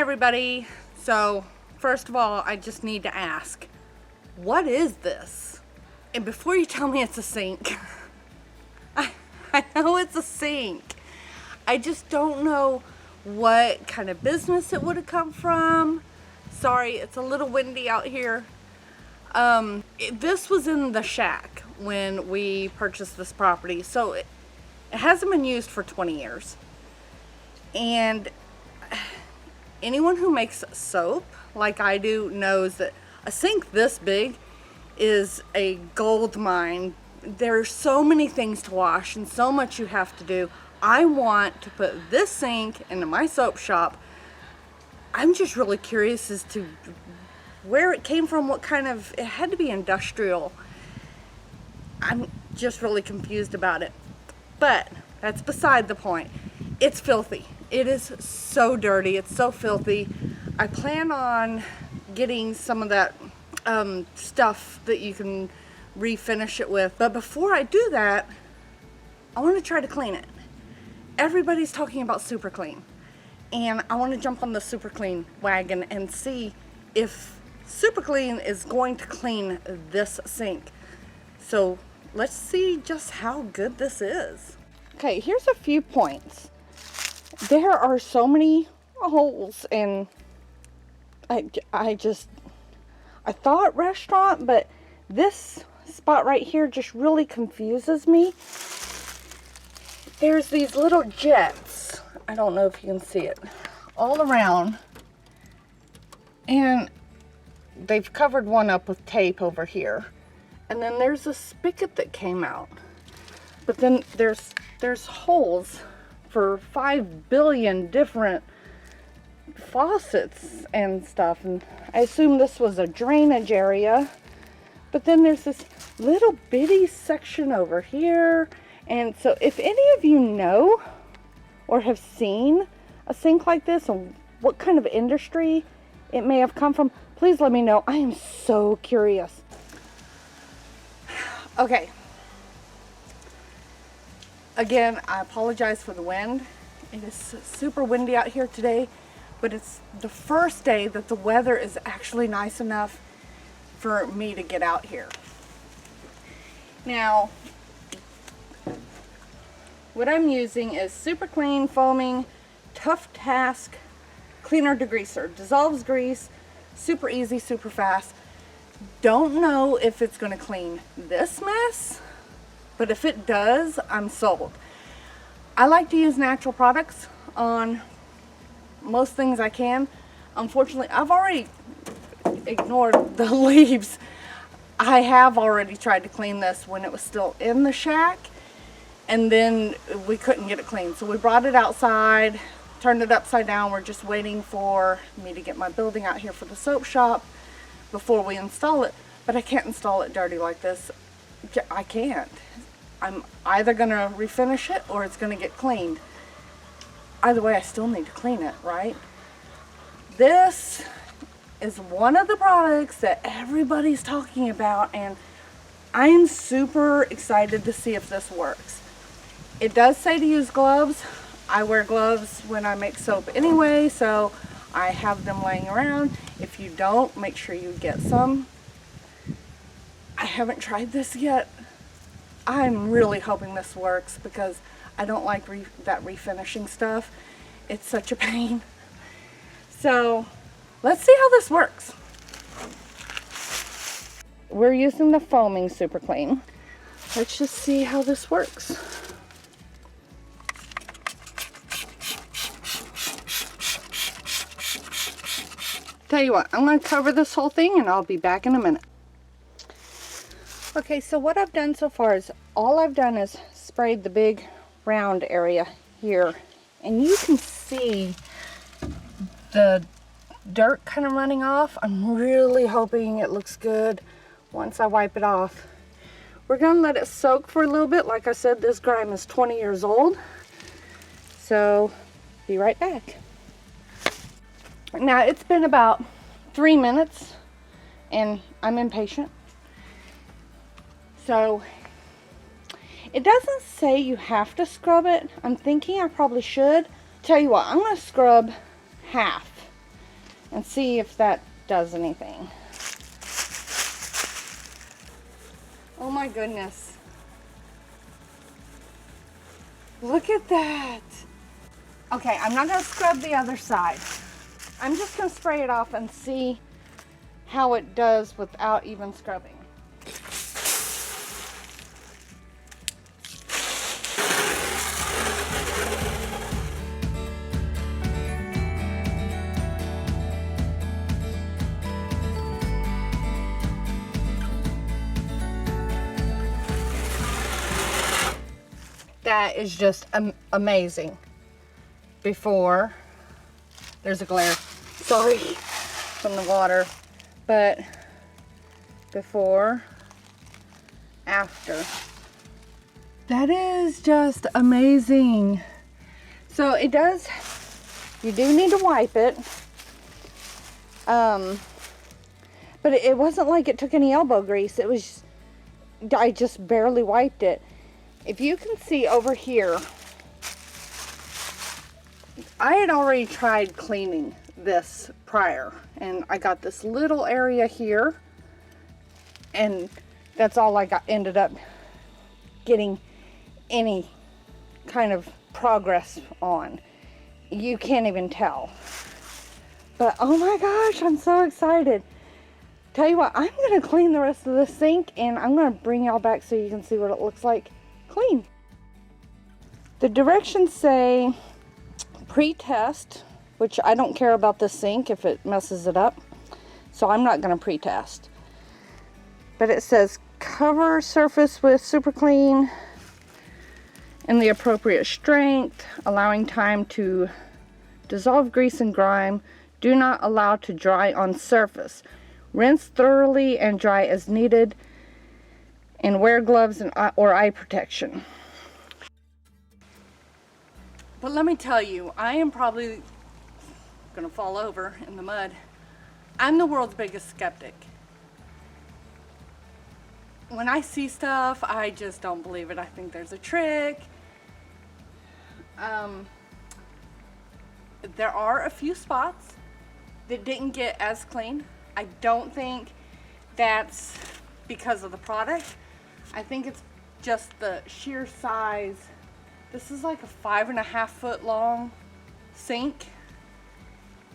everybody. So first of all, I just need to ask, what is this? And before you tell me it's a sink, I know it's a sink. I just don't know what kind of business it would have come from. Sorry, it's a little windy out here. This was in the shack when we purchased this property, so it hasn't been used for 20 years. And anyone who makes soap like I do knows that a sink this big is a gold mine. There's so many things to wash and so much you have to do. I want to put this sink into my soap shop. I'm just really curious as to where it came from, what kind of, it had to be industrial. I'm just really confused about it. But that's beside the point. It's filthy. It is so dirty. It's so filthy. I plan on getting some of that stuff that you can refinish it with. But before I do that, I want to try to clean it. Everybody's talking about Super Clean. And I want to jump on the Super Clean wagon and see if Super Clean is going to clean this sink. So let's see just how good this is. Okay, here's a few points. There are so many holes, and I thought restaurant, but this spot right here just really confuses me. There's these little jets. I don't know if you can see it all around, and they've covered one up with tape over here, and then there's a spigot that came out, but then there's holes for 5 billion different faucets and stuff, and I assume this was a drainage area. But then there's this little bitty section over here, and so if any of you know or have seen a sink like this and what kind of industry it may have come from, please let me know. I am so curious. Okay. Again, I apologize for the wind. It is super windy out here today, but it's the first day that the weather is actually nice enough for me to get out here. Now, what I'm using is Super Clean Foaming Tough Task Cleaner Degreaser. Dissolves grease, super easy, super fast. Don't know if it's going to clean this mess, but if it does, I'm sold. I like to use natural products on most things I can. Unfortunately, I've already ignored the leaves. I have already tried to clean this when it was still in the shack, and then we couldn't get it clean. So we brought it outside, turned it upside down. We're just waiting for me to get my building out here for the soap shop before we install it. But I can't install it dirty like this. I can't. I'm either gonna refinish it or it's gonna get cleaned. Either way, I still need to clean it, right? This is one of the products that everybody's talking about, and I'm super excited to see if this works. It does say to use gloves. I wear gloves when I make soap anyway, so I have them laying around. If you don't, make sure you get some. I haven't tried this yet. I'm really hoping this works because I don't like that refinishing stuff. It's such a pain. So let's see how this works. We're using the foaming Super Clean. Let's just see how this works. Tell you what, I'm going to cover this whole thing and I'll be back in a minute. Okay, so what I've done so far is all I've done is sprayed the big round area here, and you can see the dirt kind of running off. I'm really hoping it looks good once I wipe it off. We're going to let it soak for a little bit. Like I said, this grime is 20 years old, so be right back. Now it's been about 3 minutes and I'm impatient. So it doesn't say you have to scrub it. I'm thinking I probably should. Tell you what, I'm going to scrub half and see if that does anything. Oh my goodness. Look at that. Okay, I'm not gonna scrub the other side. I'm just gonna spray it off and see how it does without even scrubbing. That is just amazing. Before, there's a glare, sorry, from the water, but before, after. That is just amazing. So it does, you do need to wipe it, but it wasn't like it took any elbow grease. It was, I just barely wiped it. If you can see over here, I had already tried cleaning this prior, and I got this little area here, and that's all I ended up getting any kind of progress on. You can't even tell. But oh my gosh, I'm so excited. Tell you what, I'm gonna clean the rest of the sink, and I'm gonna bring y'all back so you can see what it looks like clean. The directions say pre-test, which I don't care about the sink if it messes it up, so I'm not going to pre-test. But it says cover surface with Super Clean in the appropriate strength, allowing time to dissolve grease and grime. Do not allow to dry on surface. Rinse thoroughly and dry as needed, and wear gloves or eye protection. But let me tell you, I am probably gonna fall over in the mud. I'm the world's biggest skeptic. When I see stuff, I just don't believe it. I think there's a trick. There are a few spots that didn't get as clean. I don't think that's because of the product. I think it's just the sheer size. This is like a 5.5 foot long sink.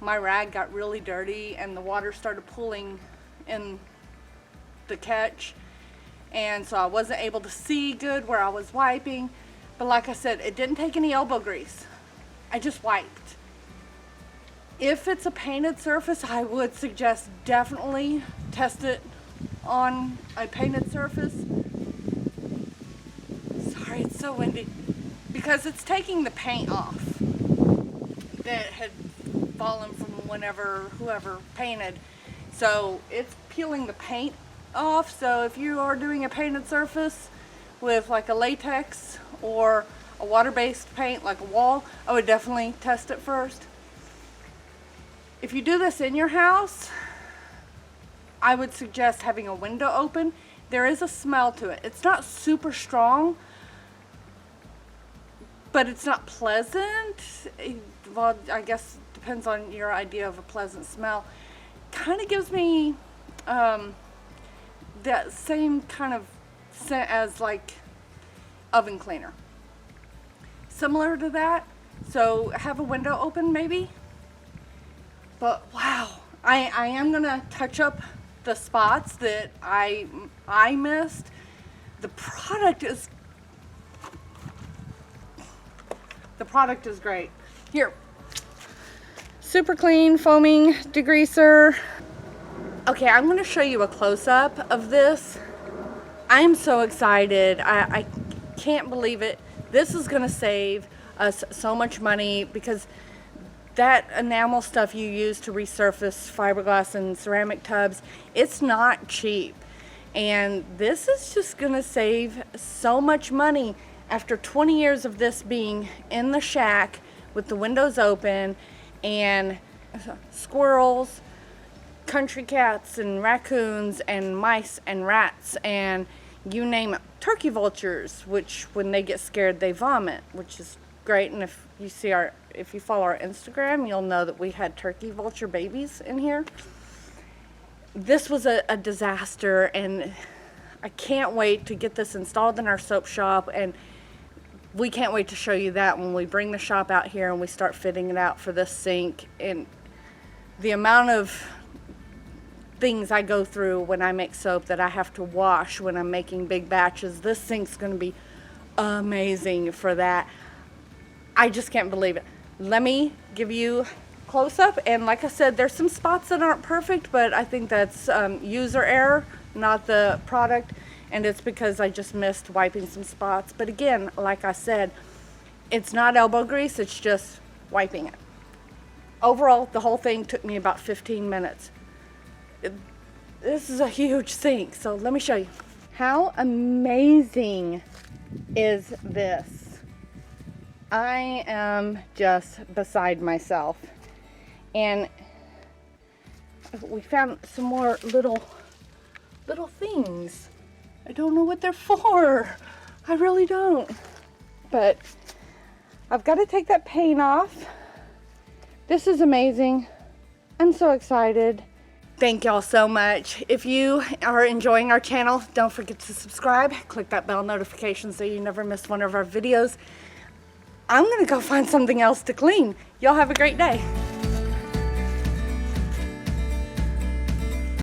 My rag got really dirty and the water started pooling in the catch, and so I wasn't able to see good where I was wiping. But like I said, it didn't take any elbow grease. I just wiped. If it's a painted surface, I would suggest definitely test it on a painted surface. Sorry, it's so windy. Because it's taking the paint off that had fallen from whoever painted. So it's peeling the paint off. So if you are doing a painted surface with like a latex or a water-based paint like a wall, I would definitely test it first. If you do this in your house, I would suggest having a window open. There is a smell to it. It's not super strong, but it's not pleasant. Well, I guess it depends on your idea of a pleasant smell. Kind of gives me that same kind of scent as like oven cleaner. Similar to that. So have a window open maybe. But wow, I am gonna touch up the spots that I missed. The product is great. Here, Super Clean Foaming Degreaser. Okay, I'm gonna show you a close-up of this. I'm so excited. I can't believe it. This is gonna save us so much money, because that enamel stuff you use to resurface fiberglass and ceramic tubs, it's not cheap. And this is just gonna save so much money after 20 years of this being in the shack with the windows open, and squirrels, country cats and raccoons and mice and rats and you name it, turkey vultures, which when they get scared they vomit, which is great. And if you follow our Instagram, you'll know that we had turkey vulture babies in here. This was a disaster, and I can't wait to get this installed in our soap shop, and we can't wait to show you that when we bring the shop out here and we start fitting it out for this sink. And the amount of things I go through when I make soap that I have to wash when I'm making big batches, this sink's going to be amazing for that. I just can't believe it. Let me give you close up, and like I said, there's some spots that aren't perfect, but I think that's user error, not the product, and it's because I just missed wiping some spots. But again, like I said, it's not elbow grease, it's just wiping it. Overall, the whole thing took me about 15 minutes. This is a huge sink, so let me show you. How amazing is this? I am just beside myself. And we found some more little things. I don't know what they're for. I really don't. But I've got to take that paint off. This is amazing. I'm so excited. Thank y'all so much. If you are enjoying our channel, don't forget to subscribe. Click that bell notification so you never miss one of our videos. I'm gonna go find something else to clean. Y'all have a great day.